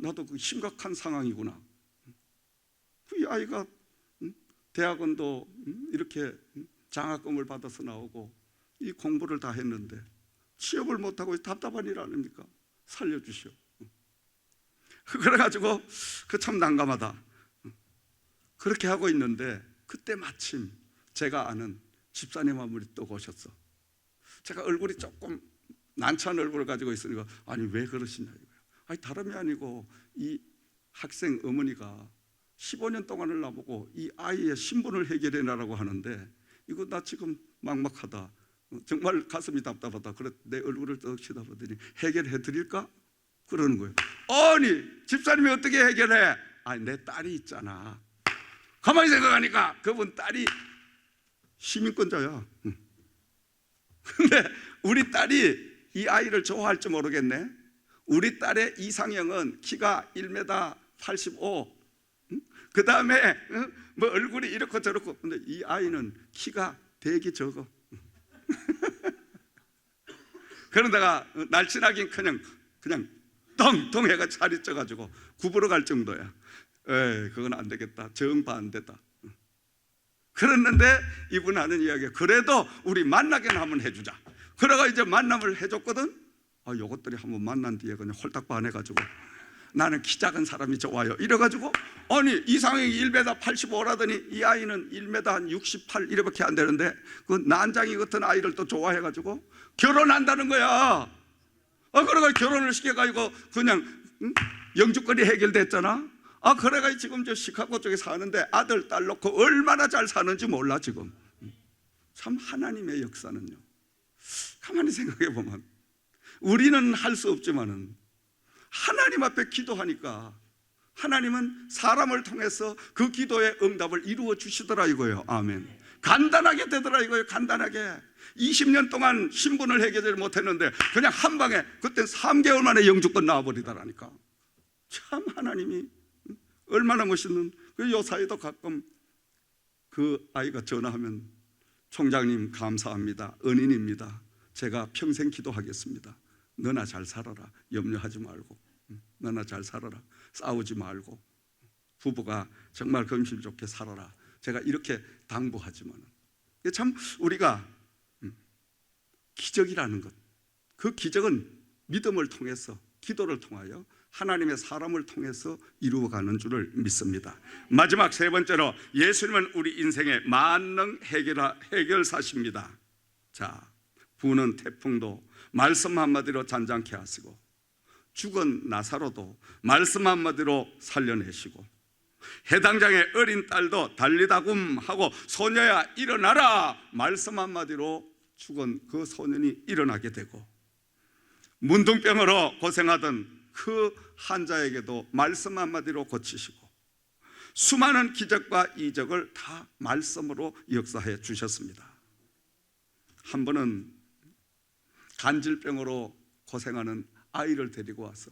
나도 그 심각한 상황이구나. 이 아이가 대학원도 이렇게 장학금을 받아서 나오고 이 공부를 다 했는데 취업을 못하고 답답한 일 아닙니까? 살려주시오. 그래가지고 그 참 난감하다. 그렇게 하고 있는데 그때 마침 제가 아는 집사님 한 분이 또 오셨어. 제가 얼굴이 조금 난처한 얼굴을 가지고 있으니까 아니 왜 그러시냐 이거예요. 아니 다름이 아니고 이 학생 어머니가 15년 동안을 나보고 이 아이의 신분을 해결해내라고 하는데 이거 나 지금 막막하다. 정말 가슴이 답답하다. 그래 내 얼굴을 떡 쳐다보더니 해결해 드릴까? 그러는 거예요. 아니 집사님이 어떻게 해결해? 아니 내 딸이 있잖아. 가만히 생각하니까 그분 딸이 시민권자야. 근데 우리 딸이 이 아이를 좋아할지 모르겠네. 우리 딸의 이상형은 키가 1m 85, 그 다음에 뭐 얼굴이 이렇고 저렇고. 근데 이 아이는 키가 되게 적어. 그러다가 날씬하긴 그냥 덩덩 해가 살이 쪄가지고 굽으러 갈 정도야. 그건 안 되겠다. 정반대다. 그랬는데 이분 하는 이야기가, 그래도 우리 만나게는 한번 해주자. 그래가 이제 만남을 해줬거든. 요것들이 한번 만난 뒤에 그냥 홀딱 반해가지고, 나는 키 작은 사람이 좋아요 이래가지고, 아니 이상형이 1m 85라더니 이 아이는 1m 한 68 이렇게 안 되는데 그 난장이 같은 아이를 또 좋아해가지고 결혼한다는 거야. 그래가 결혼을 시켜가지고 그냥 영주권이 해결됐잖아. 그래가 지금 저 시카고 쪽에 사는데 아들 딸 놓고 얼마나 잘 사는지 몰라 지금. 참 하나님의 역사는요, 가만히 생각해 보면 우리는 할 수 없지만은 하나님 앞에 기도하니까 하나님은 사람을 통해서 그 기도의 응답을 이루어 주시더라 이거예요. 아멘. 간단하게 되더라 이거예요. 간단하게. 20년 동안 신분을 해결을 못했는데 그냥 한 방에 그때 3개월 만에 영주권 나와버리더라니까. 참 하나님이 얼마나 멋있는. 요 사이도 가끔 그 아이가 전화하면, 총장님 감사합니다, 은인입니다, 제가 평생 기도하겠습니다, 너나 잘 살아라, 염려하지 말고, 너나 잘 살아라, 싸우지 말고, 부부가 정말 금실 좋게 살아라, 제가 이렇게 당부하지만, 참 우리가 기적이라는 것, 그 기적은 믿음을 통해서, 기도를 통하여 하나님의 사람을 통해서 이루어가는 줄을 믿습니다. 마지막 세 번째로, 예수님은 우리 인생의 만능 해결사십니다. 자, 부는 태풍도 말씀 한마디로 잔잔케 하시고, 죽은 나사로도 말씀 한마디로 살려내시고, 해당장의 어린 딸도 달리다굼 하고 소녀야 일어나라 말씀 한마디로 죽은 그 소년이 일어나게 되고, 문둥병으로 고생하던 그 환자에게도 말씀 한마디로 고치시고, 수많은 기적과 이적을 다 말씀으로 역사해 주셨습니다. 한 번은 간질병으로 고생하는 아이를 데리고 와서,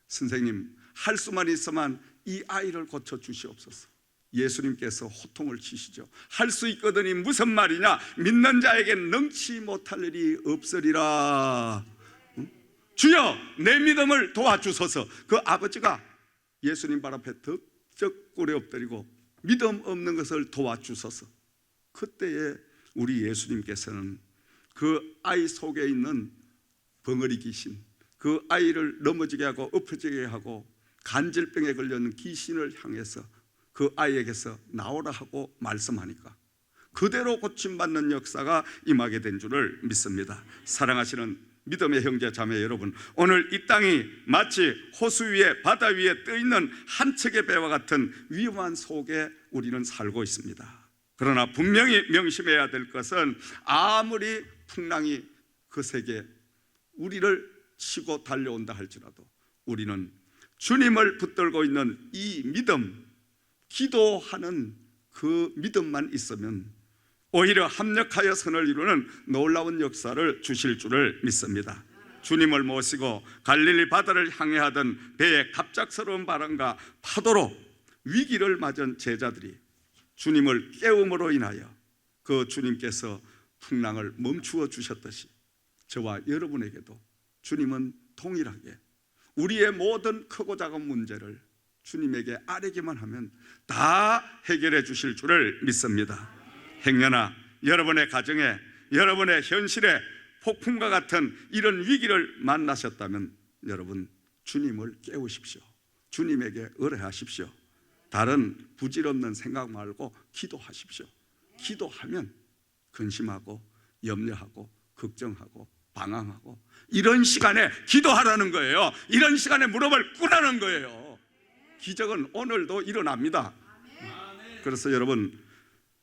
선생님 할 수만 있으면 이 아이를 고쳐 주시옵소서. 예수님께서 호통을 치시죠. 할 수 있거든이 무슨 말이냐, 믿는 자에겐 능치 못할 일이 없으리라. 주여 내 믿음을 도와주소서. 그 아버지가 예수님 발 앞에 덕적 꿇어 엎드리고 믿음 없는 것을 도와주소서. 그때에 우리 예수님께서는 그 아이 속에 있는 벙어리 귀신, 그 아이를 넘어지게 하고 엎어지게 하고 간질병에 걸려있는 귀신을 향해서 그 아이에게서 나오라 하고 말씀하니까 그대로 고침받는 역사가 임하게 된 줄을 믿습니다. 사랑하시는 믿음의 형제 자매 여러분, 오늘 이 땅이 마치 호수 위에, 바다 위에 떠있는 한 척의 배와 같은 위험한 속에 우리는 살고 있습니다. 그러나 분명히 명심해야 될 것은, 아무리 풍랑이 그 세계 우리를 치고 달려온다 할지라도 우리는 주님을 붙들고 있는 이 믿음, 기도하는 그 믿음만 있으면 오히려 합력하여 선을 이루는 놀라운 역사를 주실 줄을 믿습니다. 주님을 모시고 갈릴리 바다를 향해 하던 배의 갑작스러운 바람과 파도로 위기를 맞은 제자들이 주님을 깨움으로 인하여 그 주님께서 풍랑을 멈추어 주셨듯이, 저와 여러분에게도 주님은 동일하게 우리의 모든 크고 작은 문제를 주님에게 아뢰기만 하면 다 해결해 주실 줄을 믿습니다. 행여나 여러분의 가정에, 여러분의 현실에 폭풍과 같은 이런 위기를 만나셨다면 여러분 주님을 깨우십시오. 주님에게 의뢰하십시오. 다른 부질없는 생각 말고 기도하십시오. 기도하면 근심하고 염려하고 걱정하고 방황하고 이런 시간에 기도하라는 거예요. 이런 시간에 무릎을 꿇으라는 거예요. 기적은 오늘도 일어납니다. 그래서 여러분,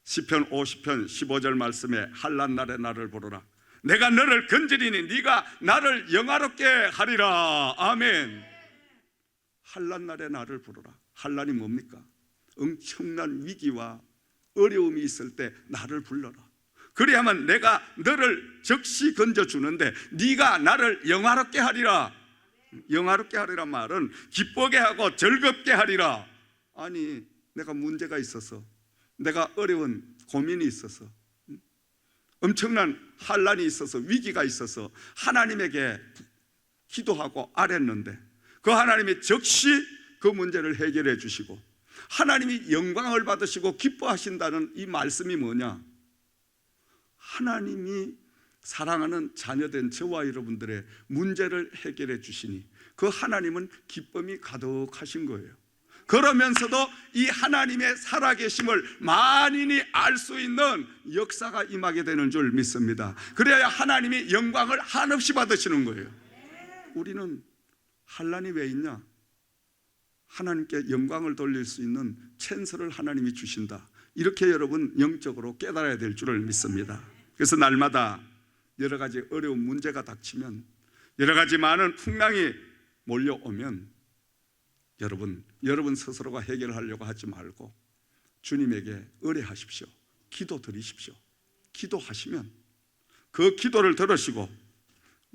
시편 50편 15절 말씀에 한란날에 나를 부르라, 내가 너를 건지리니 네가 나를 영화롭게 하리라. 아멘. 한란날에 나를 부르라. 한란이 뭡니까? 엄청난 위기와 어려움이 있을 때 나를 불러라. 그리하면 내가 너를 즉시 건져주는데 네가 나를 영화롭게 하리라. 영화롭게 하리란 말은 기쁘게 하고 즐겁게 하리라. 아니, 내가 문제가 있어서, 내가 어려운 고민이 있어서, 엄청난 환난이 있어서, 위기가 있어서 하나님에게 기도하고 아뢰는데 그 하나님이 즉시 그 문제를 해결해 주시고 하나님이 영광을 받으시고 기뻐하신다는 이 말씀이 뭐냐? 하나님이 사랑하는 자녀된 저와 여러분들의 문제를 해결해 주시니 그 하나님은 기쁨이 가득하신 거예요. 그러면서도 이 하나님의 살아계심을 만인이 알 수 있는 역사가 임하게 되는 줄 믿습니다. 그래야 하나님이 영광을 한없이 받으시는 거예요. 우리는 환난이 왜 있냐? 하나님께 영광을 돌릴 수 있는 찬스를 하나님이 주신다. 이렇게 여러분 영적으로 깨달아야 될 줄을 믿습니다. 그래서 날마다 여러 가지 어려운 문제가 닥치면, 여러 가지 많은 풍랑이 몰려오면 여러분 스스로가 해결하려고 하지 말고 주님에게 의뢰하십시오. 기도 드리십시오. 기도하시면 그 기도를 들으시고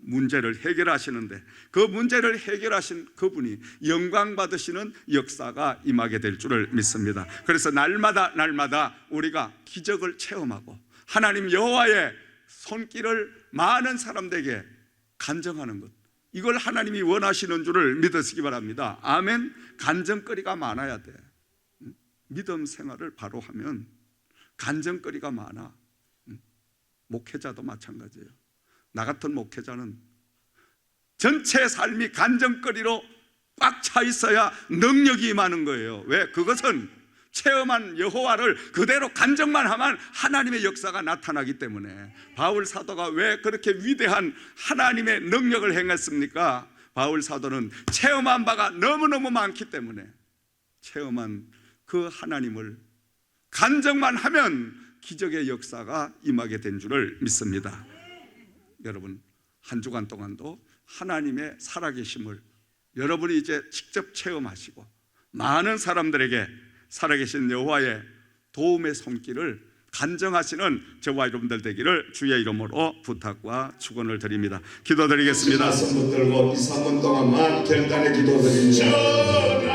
문제를 해결하시는데 그 문제를 해결하신 그분이 영광 받으시는 역사가 임하게 될 줄을 믿습니다. 그래서 날마다 우리가 기적을 체험하고 하나님 여호와의 손길을 많은 사람들에게 간증하는 것, 이걸 하나님이 원하시는 줄을 믿으시기 바랍니다. 아멘. 간증거리가 많아야 돼. 믿음 생활을 바로 하면 간증거리가 많아. 목회자도 마찬가지예요. 나 같은 목회자는 전체 삶이 간증거리로 꽉 차 있어야 능력이 임하는 거예요. 왜? 그것은 체험한 여호와를 그대로 간증만 하면 하나님의 역사가 나타나기 때문에. 바울 사도가 왜 그렇게 위대한 하나님의 능력을 행했습니까? 바울 사도는 체험한 바가 너무너무 많기 때문에 체험한 그 하나님을 간증만 하면 기적의 역사가 임하게 된 줄을 믿습니다. 여러분, 한 주간 동안도 하나님의 살아계심을 여러분이 이제 직접 체험하시고 많은 사람들에게 살아계신 여호와의 도움의 손길을 간증하시는 저와 여러분들 되기를 주의 이름으로 부탁과 축원을 드립니다. 기도드리겠습니다. 말씀 붙들고 2, 3분 동안만 결단의 기도드립니다.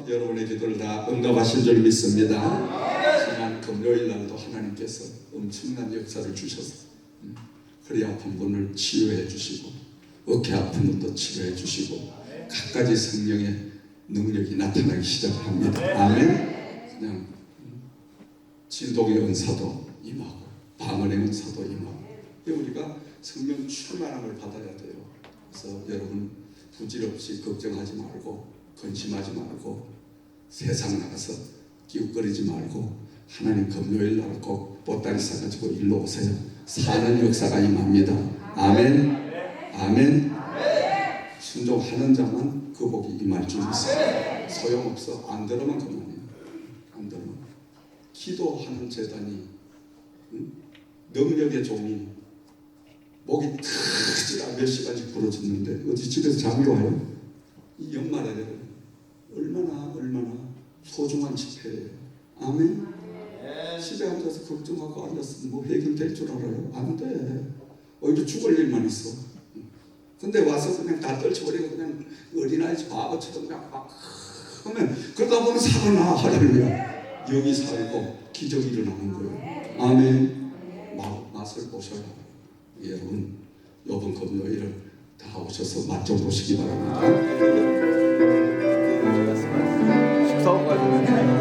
여러분의 기도를 다 응답하신 줄 믿습니다. 지난 금요일 날도 하나님께서 엄청난 역사를 주셔서 허리 아픈 분을 치유해 주시고 어깨 아픈 분도 치료해 주시고 갖가지 성령의 능력이 나타나기 시작합니다. 아멘. 그냥 진동의 은사도 임하고 방언의 은사도 임하고 우리가 성령 충만함을 받아야 돼요. 그래서 여러분 부질없이 걱정하지 말고 근심하지 말고 세상 나가서 기웃거리지 말고 하나님 금요일 날 꼭 보따리 싸가지고 일로 오세요. 사는 역사가 임합니다. 아멘. 아멘. 순종하는 자만 그 복이 임할 줄 있어요. 소용없어. 안 들으면 그만이에요. 안 들으면. 기도하는 재단이 능력의 종이 목이 크지가 몇 시간씩 부러졌는데 어디 집에서 잠이 와요? 이 연말에 얼마나 소중한 집회예요. 아멘. 집에 앉아서 걱정하고 앉았으면 뭐 해결될 줄 알아요? 안 돼. 오히려 죽을 일만 있어. 근데 와서 그냥 다 떨쳐버리고 그냥 어린아이 바보처럼 그냥 막 하면 그러다 보면 살아나. 할렐루야. 영이 살고 기적이 일어나는 거예요. 아멘. 맛을 보셔요. 여러분 이번 금요일을 다 오셔서 맛 좀 보시기 바랍니다. 식사하고 가지고